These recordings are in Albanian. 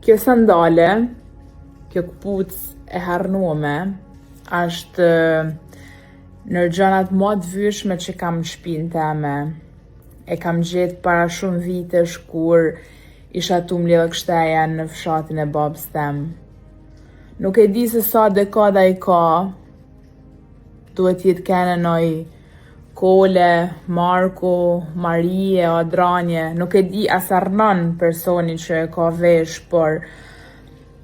Kjo sandale, kjo këpucë e harnume, është ndër gjanat më të vyshme që kam në shtëpinë teme. E kam gjetë para shumë vitesh kur isha tu mbledh kështeja në fshatin e babës tem. Nuk e di se sa dekada i ka, duhet jetë kene noj Kole, Marko, Marie, Adranie, nuk e di as arnon personi që e ka vesh, por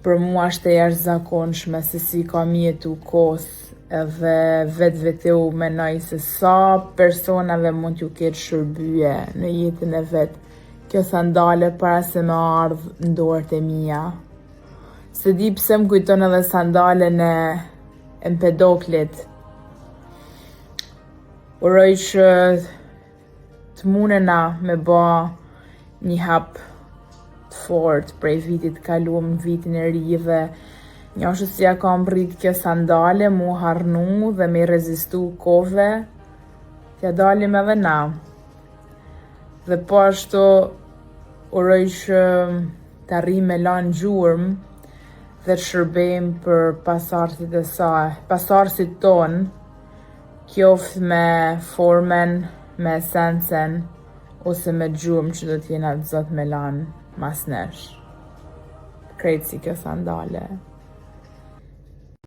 për mua është e jashtëzakonshme se si ka mjetu kohës edhe vetë u menoj se sa personave mund t'ju ketë shërbye në jetën e vetë kjo sandale para se me ardhë në dorët e mia. Se di pse më kujton edhe sandalen e Empedoklit. Uroj që të munena me ba një hap të fort prej vitit kaluar në vitin e ri dhe njashtu si ja kam rrit kjo sandale mu harnu dhe me rezistu kove, t'ja dalim edhe na. Dhe po ashtu uroj që t'arrim me lanë gjurmë dhe të shërbejmë për pasardhësit e saj, pasardhësit tonë, qoftë me formen, me esencen, ose me gjurmë që do t'jena të zot me lanë mas nesh. Krejt si kjo sandale.